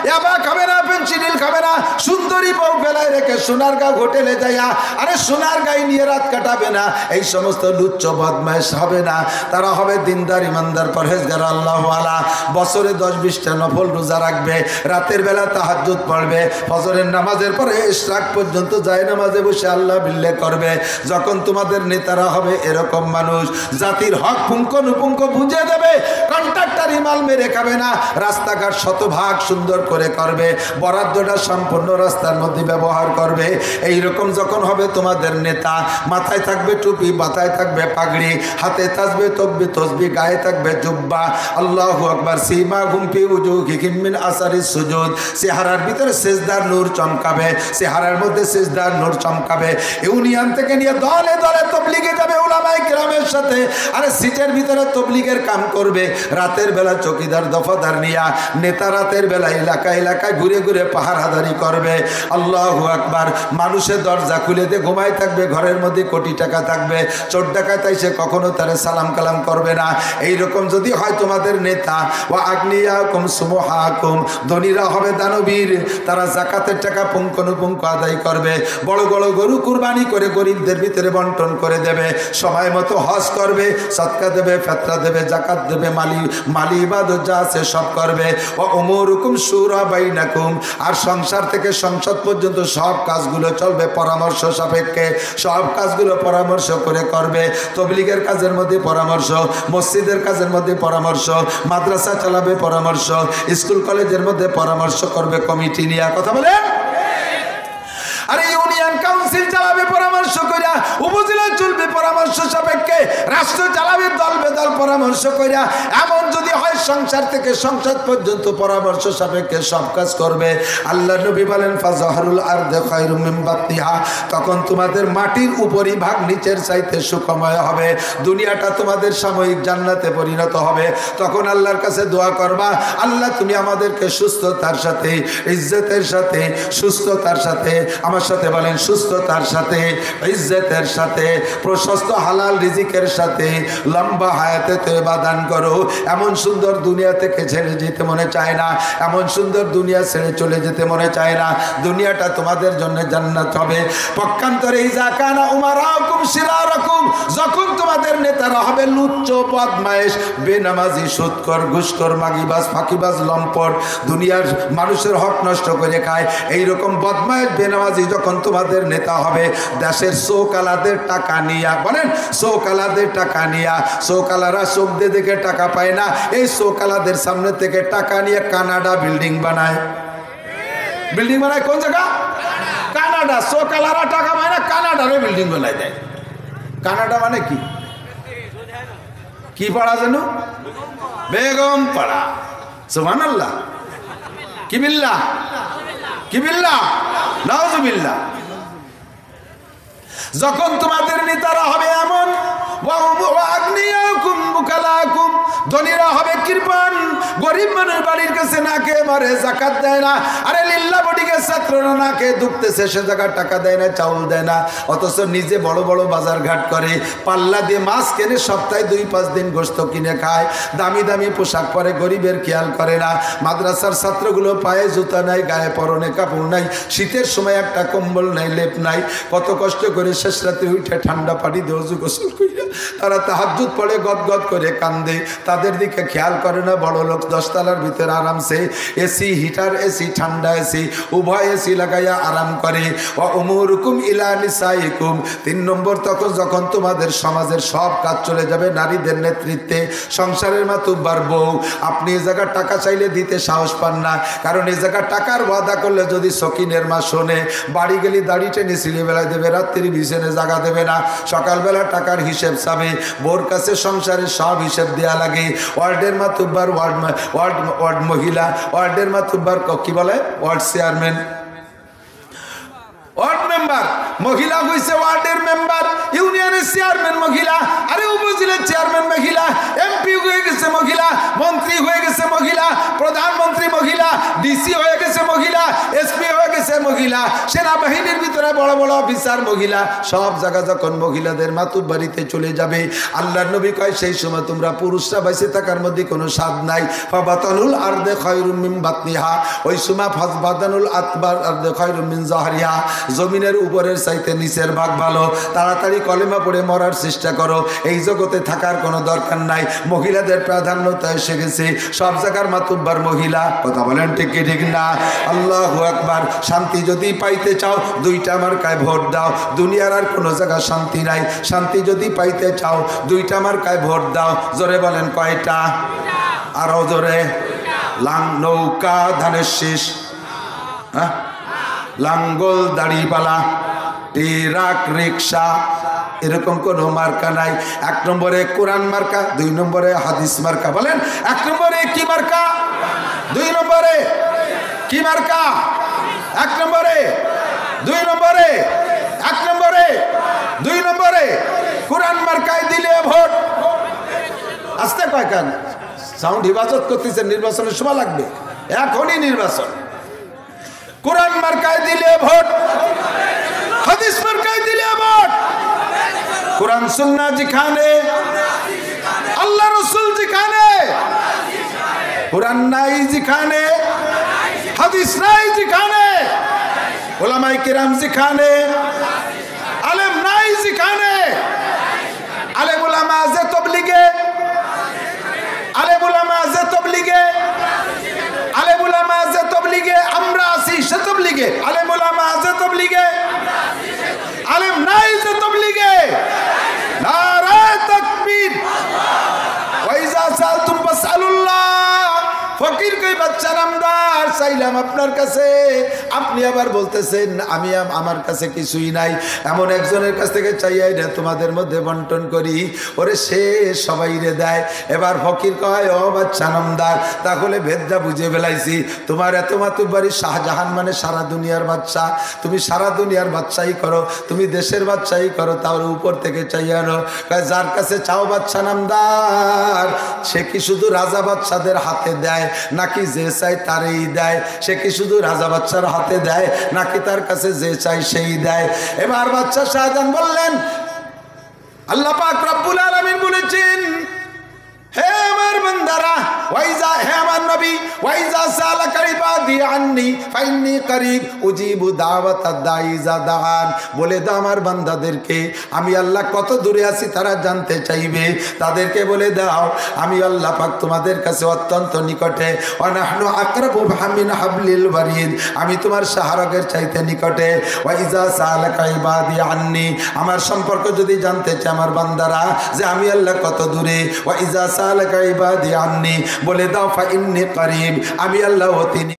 ইয়াবা খাবে না, পেন্সিডিল খাবে না, সুন্দরী বউ ফেলায় রেখে সোনারগাঁও হোটেলে যাইয়া আরে সোনারগাঁই নিয়ে রাত কাটাবে না। এই সমস্ত লুচ্চ বদমাইশ হবে না, তারা হবে দিনদার, ইমানদার, পরহেজগার, আল্লাহওয়ালা। বছরে 10-20টা নফল রোজা রাখবে, রাতের বেলা তাহাজ্জুদ পড়বে, ফজরের নামাজের পরে ইশরাক পর্যন্ত যায় নামাজে বসে আল্লাহ বিল্লে করবে। যখন তোমাদের নেতারা হবে এরকম মানুষ, জাতির হক পুঙ্খানুপুঙ্খ বুঝে দেবে, কন্ট্রাক্টর মাল মেরে খাবে না, রাস্তাঘাট শতভাগ সুন্দর করে করবে, বরাদ্দটা সম্পূর্ণ রাস্তার মধ্যে ব্যবহার করবে। এইরকম যখন হবে তোমাদের নেতা, মাথায় থাকবে টুপি, মাথায় থাকবে পাগড়ি, হাতে থাকবে তসবিহ, গায়ে থাকবে জুব্বা। আল্লাহু আকবার। সীমাহুম ফি উজুহিহিম মিন আসারিস সুজুদ। চেহারার ভিতরে সিজদার নূর চমকাবে, চেহারার মধ্যে সিজদার নূর চমকাবে। ইউনিয়ন থেকে নিয়ে দলে দলে তবলিগে যাবে উলামায়ে কেরামের সাথে, আরে সিটের ভিতরে তবলিগের কাম করবে। রাতের বেলা চকিদার দফাদার নিয়া নেতা রাতের বেলা এলাকায় এলাকায় ঘুরে ঘুরে পাহারাদারি করবে। আল্লাহু আকবার। মানুষের দরজা খুলে দিয়ে ঘুমায় থাকবে, ঘরের মধ্যে কোটি টাকা থাকবে, চোর ডাকাত এসে কখনো তারে সালাম কালাম করবে না। এইরকম যদি হয় তোমাদের নেতা, ও আগ্নিয়াকুম সুমহাকুম, ধনীরা হবে দানবীর, তারা যাকাতের টাকা পুঙ্খানুপুঙ্খ আদায় করবে, বড় বড় গরু কুরবানি করে গরিবদের ভিতরে বন্টন করে দেবে, সময় মতো হজ করবে, সদকা দেবে, ফিতরা দেবে, যাকাত দেবে, মালি ইবাদত যা আছে সব করবে। ও উমুরুকুম শুরা বাইনাকুম, আর সংসার থেকে সংসদ পর্যন্ত সব কাজগুলো চলবে পরামর্শ সাপেক্ষে, সব কাজগুলো পরামর্শ করে করবে। তবলিগের কাজের মধ্যে পরামর্শ, মসজিদের কাজের মধ্যে পরামর্শ, মাদ্রাসা চালাবে পরামর্শ, স্কুল কলেজের মধ্যে পরামর্শ করবে কমিটি নিয়ে। কথা বলে আরে ইউনিয়ন কাউন্সিল চালাবে পরামর্শ কইরা, উপজেলা চলবে পরামর্শ সাপেক্ষে, রাষ্ট্র চালাবে দল বেদল পরামর্শ কইরা। এমন যদি হয় সংসার থেকে সংসদ পর্যন্ত পরামর্শ সাপেক্ষে সব কাজ করবে। আল্লাহ নবী বলেন ফাজহারুল আরদে খায়রুম মিন বাতনিহা, তখন তোমাদের মাটির উপরি ভাগ নিচের চাইতে সুখময় হবে, দুনিয়াটা তোমাদের সাময়িক জান্নাতে পরিণত হবে। তখন আল্লাহর কাছে দোয়া করবা, আল্লাহ তুমি আমাদেরকে সুস্থতার সাথে, ইজ্জতের সাথে, সুস্থতার সাথে, আমার সাথে বলেন সুস্থতার সাথে, ইজ্জতের সাথে, প্রশস্ত হালাল রিজিকের সাথে, লম্বা হায়াতে তওবা দান করো। এমন সুন্দর দুনিয়া থেকে ছেড়ে যেতে মনে চায় না, এমন সুন্দর দুনিয়া ছেড়ে চলে যেতে মনে চায় না। দুনিয়াটা তোমাদের জন্য জান্নাত হবে। পক্ষান্তরে ইজা কানা উমারাকুম শিরারাকুম, যখন তোমাদের নেতারা হবে লুচ্চ বদমাইশ, বেনামাজি, সুদখোর, ঘুষখোর, মাগিবাজ, ফাঁকিবাজ, লম্পট, দুনিয়ার মানুষের হক নষ্ট করে খায়, এইরকম বদমাইশ বেনামাজি যখন তোমাদের নেতা হবে, দেশের চোকালাদের টাকা নিয়া, বলেন চোকালাদের টাকা নিয়া, চোকালারা চোখ দিয়ে দেখে টাকা পায় না, এই চোকালাদের সামনে থেকে টাকা নিয়ে কানাডা বিল্ডিং বানায়। বিল্ডিং বানায় কোন জায়গা? কানাডা। চোকালারা টাকা পায় না, কানাডারে বিল্ডিং বানায় দেয়। কানাডা মানে কি? কি পাড়া যেন? বেগম পাড়া। সুবহানাল্লাহ। কি বিল্লাহ? কি বিল্লাহ? নাউজুবিল্লাহ। যখন তোমাদের নেতারা হবে এমন, ধনীরা হবে কৃপণ, গরিব মানুষ বাড়ির কাছে না খেয়ে মারে, জাকাত দেয় না। আরে লিল্লা বডিকে ছাত্ররা না খেয়ে দুঃখতেছে, সে জায়গায় টাকা দেয় না, চাউল দেয় না, অথচ নিজে বড় বড় বাজার ঘাট করে, পাল্লা দিয়ে মাছ কেনে, সপ্তাহে 2-5 দিন গোশত কিনে খায়, দামি দামি পোশাক পরে, গরিবের খেয়াল করে না। মাদ্রাসার ছাত্রগুলো পায়ে জুতা নাই, গায়ে পরনে কাপড় নাই, শীতের সময় একটা কম্বল নাই, লেপ নাই, কত কষ্ট করে শেষ রাতে উঠে ঠান্ডা পানি দিয়ে ওযু গোসল কইরা তারা তাহাজ্জুদ পড়ে গদগদ করে কান্দে। তাদের দিকে খেয়াল করে না। বড় লোক 10 তলার ভিতরে আরামসে এসি, হিটার এসি, ঠান্ডা এসি, উভয় এসি লাগাইয়া আরাম করে। ও উমুরুকুম ইলা নিসাইকুম। 3 নম্বর, তখন যখন তোমাদের সমাজের সব কাজ চলে যাবে নারীদের নেতৃত্বে, সংসারের মাতুব্বার বউ, আপনি এ জায়গার টাকা চাইলে দিতে সাহস পান না, কারণ এই জায়গার টাকার ওয়াদা করলে যদি সকিনের মা শোনে, বাড়ি গেলে দাড়ি টেনে সিঁড়ি বেলায় দেবে, রাত্রি বিছানে জায়গা দেবে না, সকালবেলা টাকার হিসেব চাবে, বোর কাছে সংসারের সব হিসেব দেওয়া লাগে। ওয়ার্ডের মাতুব্বার, ওয়ার্ড মহিলা, ওয়ার্ডের মাতুব্বার কি বলে, ওয়ার্ড চেয়ারম্যান, ওয়ার্ড মেম্বার, মহিলা হইছে ওয়ার্ডের মেম্বার, ইউনিয়নের চেয়ারম্যান মহিলা, আরে উপজেলার চেয়ারম্যান মহিলা, এমপি হয়ে গেছে মহিলা, মন্ত্রী হয়ে গেছে মহিলা, প্রধানমন্ত্রী মহিলা, ডিসি হয়ে গেছে মহিলা, এসপি হয়ে গেছে মহিলা, সেনাবাহিনীর ভিতরে বড় বড় অফিসার মহিলা। সব জায়গা যখন মহিলাদের মাতুব্বাড়িতে চলে যাবে, আল্লাহর নবী কয় সেই সময় তোমরা পুরুষরা বেঁচে থাকার মধ্যে কোনো স্বাদ নাই। ফাবাতানুল আরদে খায়রুম মিন বাতনিহা, ওই সময় ফাবাতানুল আরদে খায়রুম মিন যাহরিহা, জমিনের উপরের চাইতে নিচের ভাগ ভালো। তাড়াতাড়ি কলেমা পড়ে মরার চেষ্টা করো, এই জগতে থাকার কোনো দরকার নাই। মহিলাদের প্রাধান্যতা এসে গেছে, সব জায়গার মাতুব্বার মহিলা। কথা বলেন ঠিক কি ঠিক না? আল্লাহু আকবার। শান্তি যদি পাইতে চাও দুইটা মার্কায় ভোট দাও, দুনিয়ার আর কোনো জায়গা শান্তি নাই। শান্তি যদি পাইতে চাও দুইটা মার্কায় ভোট দাও। জোরে বলেন কয়টা? আরো জোরে। নৌকা ধানের শীষ, হ্যাঁ, লাঙ্গল দাড়িপালা, ট্রাক রিক্সা, এরকম কোনো মার্কা নাই। 1 নম্বরে কোরআন মার্কা, 2 নম্বরে হাদিস মার্কা। বলেন 1 নম্বরে কি মার্কা, 2 নম্বরে কি মার্কা? 1 নম্বরে, 2 নম্বরে, 1 নম্বরে, 2 নম্বরে কোরআন মার্কায় দিলে ভোট। আসতে কয় কেন? সাউন্ড হেফাজত করতেছে, নির্বাচনের সময় লাগবে, এখনই নির্বাচন। কোরআন মার্কায় দিলে ভোট, হাদিস মার্কায় দিলে ভোট। কোরআন সুন্নাহ যেখানে, আল্লাহ রাসূল যেখানে, কোরআন নাই যেখানে, হাদিস নাই যেখানে, উলামায়ে কিরাম যেখানে, আলেম নাই যেখানে, আলেম উলামা যে তবলিগে, আলেম উলামা যে তবলিগে, আলেম উলামা যে তবলিগে আমরা আছি, সে তবলিগে আলেম উলামা যে তবলিগে, আলেম নাই যে তবলিগে। নারায়ে তাকবীর। ওয়াইজা সালতুম ফাসআলুল্লাহ। ফকির কই বাচ্চা নামদার চাইলাম আপনার কাছে, আপনি আবার বলতেছেন আমি আমার কাছে কিছুই নাই। এমন একজনের কাছ থেকে চাইয়াই না তোমাদের মধ্যে বন্টন করি, ওরে সে সবাই রে দেয়। এবার ফকির কয় ও বাচ্চা নামদার, তাহলে ভেদটা বুঝে ফেলাইছি। তোমার এত মাতুব্বাড়ি, শাহজাহান মানে সারা দুনিয়ার বাচ্চা, তুমি সারা দুনিয়ার বাচ্চাই করো, তুমি দেশের বাচ্চাই করো, তার উপর থেকে চাইয়ানো। যার কাছে চাও বাচ্চা নামদার, সে কি শুধু রাজা বাচ্চাদের হাতে দেয় নাকি যে চাই তারই দেয়? সে কি শুধু রাজা বাচ্চার হাতে দেয় নাকি তার কাছে যে চাই সেই দেয়? এবার বাচ্চা শাহজাহান বললেন, আল্লাহ পাক রব্বুল আলামিন বলেছেন, হে আমার বান্দারা, ওয়াইজা, হে আমার নবী, ওয়াইজা সালাকা ইবাদি আন্নি ফাইন্নি করিব উজিবু দাওয়াতাদ দাঈ ইযা দাআন। বলে দাও আমার বান্দাদেরকে আমি আল্লাহ কত দূরে আছি তারা জানতে চাইবে, তাদেরকে বলে দাও আমি আল্লাহ পাক তোমাদের কাছে অত্যন্ত নিকটে। ওয়া নাহনু আকরাবু মিন হাবলিল ওয়ারিদ, আমি তোমার শাহরগের চাইতে নিকটে। ওয়াইজা সালাকা ইবাদি আন্নি, আমার সম্পর্ক যদি জানতে চায় আমার বান্দারা যে আমি আল্লাহ কত দূরে, ওয়াইজা সালাকা ইবাদি আন্নি, বলে দাও ফাইন্নি করিব, আমি আল্লাহ অতি